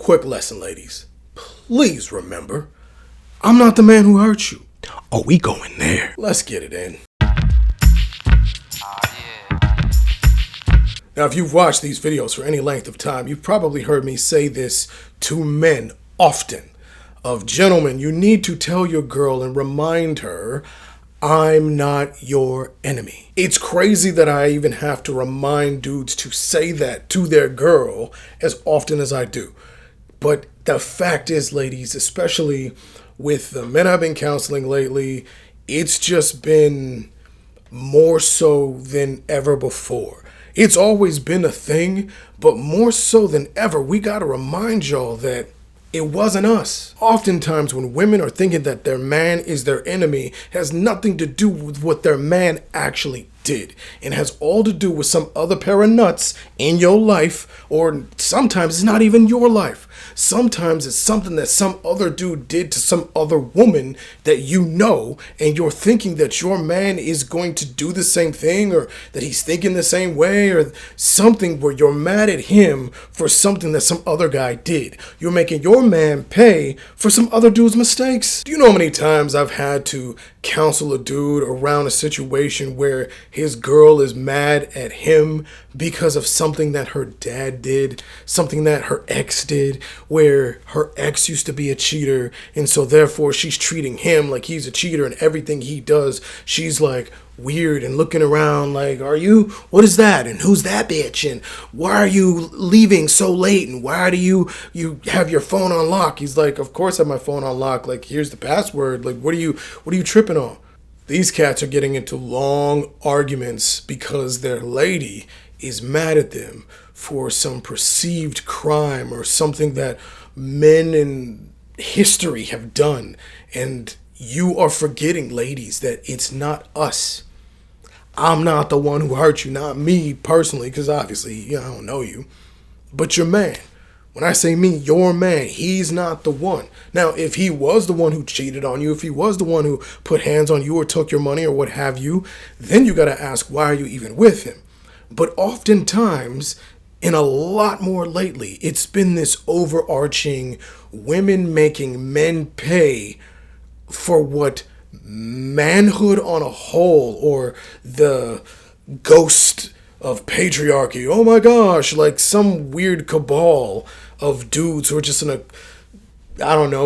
quick lesson, ladies. Please remember, I'm not the man who hurt you. Oh, we going there. Let's get it in. Now, if you've watched these videos for any length of time, you've probably heard me say this to men often. Gentlemen, you need to tell your girl and remind her, I'm not your enemy. It's crazy that I even have to remind dudes to say that to their girl as often as I do. But the fact is, ladies, especially with the men I've been counseling lately, it's just been more so than ever before. It's always been a thing, but more so than ever, we gotta remind y'all that it wasn't us. Oftentimes when women are thinking that their man is their enemy, it has nothing to do with what their man actually did. It has all to do with some other pair of nuts in your life, or sometimes it's not even your life. Sometimes it's something that some other dude did to some other woman that you know, and you're thinking that your man is going to do the same thing, or that he's thinking the same way, or something where you're mad at him for something that some other guy did. You're making your man pay for some other dude's mistakes. Do you know how many times I've had to counsel a dude around a situation where his girl is mad at him because of something that her dad did, something that her ex did, where her ex used to be a cheater, and so therefore she's treating him like he's a cheater, and everything he does, she's like weird and looking around like, what is that? And who's that bitch? And why are you leaving so late? And why do you have your phone on lock? He's like, of course I have my phone on lock. Like, here's the password. Like, what are you tripping on? These cats are getting into long arguments because their lady is mad at them for some perceived crime or something that men in history have done. And you are forgetting, ladies, that it's not us. I'm not the one who hurt you, not me personally, because obviously, I don't know you, but your man. When I say me, your man, he's not the one. Now, if he was the one who cheated on you, if he was the one who put hands on you or took your money or what have you, then you got to ask, why are you even with him? But oftentimes, and a lot more lately, it's been this overarching women making men pay for what manhood on a whole, or the ghost of patriarchy, oh my gosh, like some weird cabal of dudes who are just in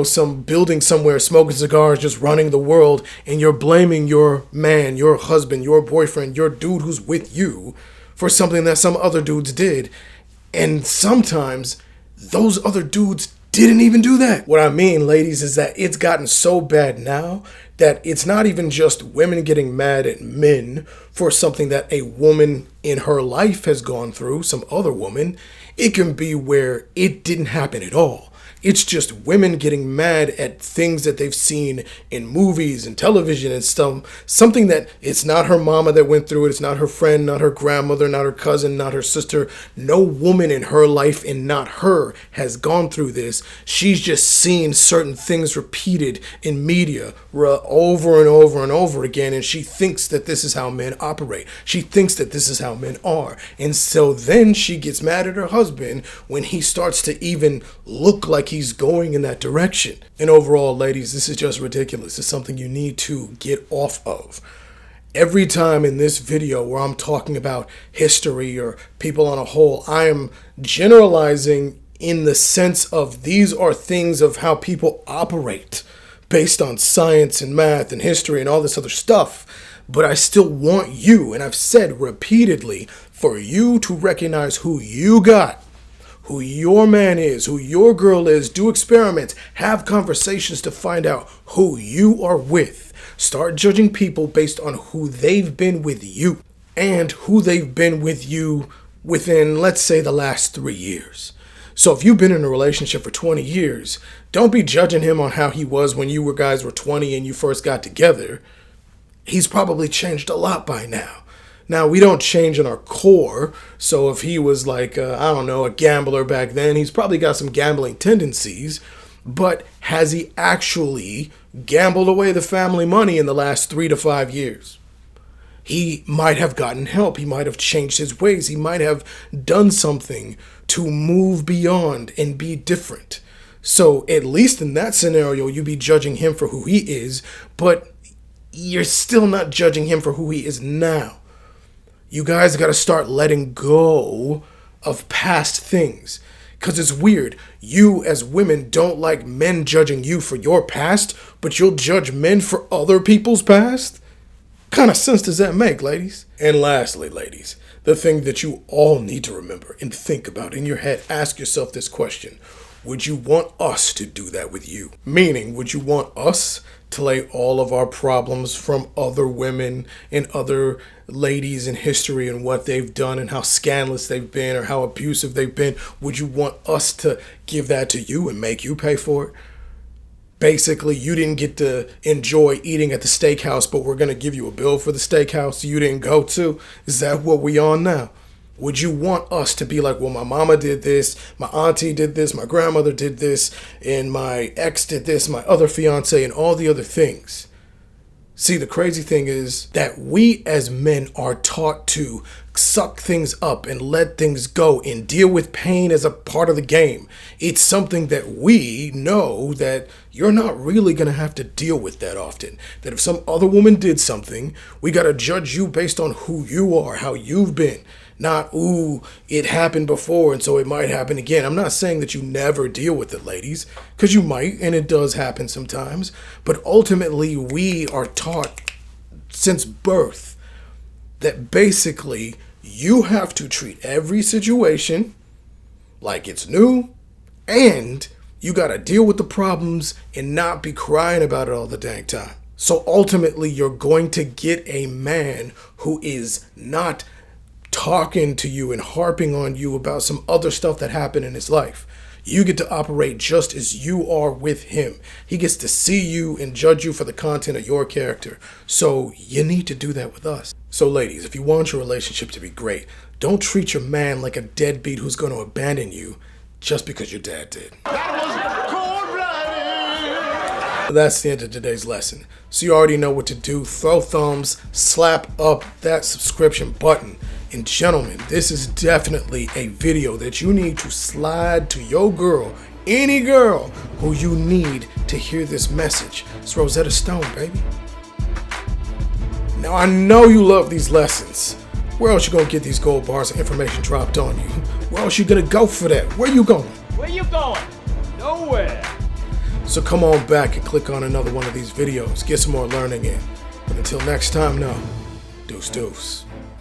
some building somewhere smoking cigars, just running the world, and you're blaming your man, your husband, your boyfriend, your dude who's with you for something that some other dudes did. And sometimes those other dudes didn't even do that. What I mean, ladies, is that it's gotten so bad now that it's not even just women getting mad at men for something that a woman in her life has gone through, some other woman. It can be where it didn't happen at all. It's just women getting mad at things that they've seen in movies and television and stuff. Something that it's not her mama that went through it. It's not her friend, not her grandmother, not her cousin, not her sister. No woman in her life, and not her, has gone through this. She's just seen certain things repeated in media over and over and over again. And she thinks that this is how men operate. She thinks that this is how men are. And so then she gets mad at her husband when he starts to even look like he's going in that direction. And overall, ladies, this is just ridiculous. It's something you need to get off of. Every time in this video where I'm talking about history or people on a whole, I am generalizing in the sense of these are things of how people operate based on science and math and history and all this other stuff. But I still want you, and I've said repeatedly, for you to recognize who you got, who your man is, who your girl is. Do experiments, have conversations to find out who you are with. Start judging people based on who they've been with you and who they've been with you within, let's say, the last 3 years. So if you've been in a relationship for 20 years, don't be judging him on how he was when you guys were 20 and you first got together. He's probably changed a lot by now. Now, we don't change in our core, so if he was like, a gambler back then, he's probably got some gambling tendencies, but has he actually gambled away the family money in the last 3 to 5 years? He might have gotten help. He might have changed his ways. He might have done something to move beyond and be different. So at least in that scenario, you be judging him for who he is, but you're still not judging him for who he is now. You guys got to start letting go of past things. Because it's weird. You as women don't like men judging you for your past, but you'll judge men for other people's past? What kind of sense does that make, ladies? And lastly, ladies, the thing that you all need to remember and think about in your head, ask yourself this question. Would you want us to do that with you? Meaning, would you want us to lay all of our problems from other women and other ladies in history and what they've done and how scandalous they've been or how abusive they've been? Would you want us to give that to you and make you pay for it? Basically, you didn't get to enjoy eating at the steakhouse, but we're going to give you a bill for the steakhouse you didn't go to. Is that what we on now? Would you want us to be like, well, my mama did this, my auntie did this, my grandmother did this, and my ex did this, my other fiance, and all the other things? See, the crazy thing is that we as men are taught to suck things up and let things go and deal with pain as a part of the game. It's something that we know that you're not really going to have to deal with that often. That if some other woman did something, we got to judge you based on who you are, how you've been. Not, ooh, it happened before and so it might happen again. I'm not saying that you never deal with it, ladies, because you might, and it does happen sometimes. But ultimately, we are taught since birth that basically you have to treat every situation like it's new, and you got to deal with the problems and not be crying about it all the dang time. So ultimately, you're going to get a man who is not talking to you and harping on you about some other stuff that happened in his life. You get to operate just as you are with him. He gets to see you and judge you for the content of your character. So you need to do that with us. So ladies, if you want your relationship to be great, don't treat your man like a deadbeat who's going to abandon you just because your dad did. That's the end of today's lesson. So you already know what to do. Throw thumbs, slap up that subscription button. And gentlemen, this is definitely a video that you need to slide to your girl, any girl who you need to hear this message. It's Rosetta Stone, baby. Now I know you love these lessons. Where else you gonna get these gold bars of information dropped on you? Where else you gonna go for that? Where you going? Where you going? Nowhere. So come on back and click on another one of these videos. Get some more learning in. But until next time, no. Deuce, deuce.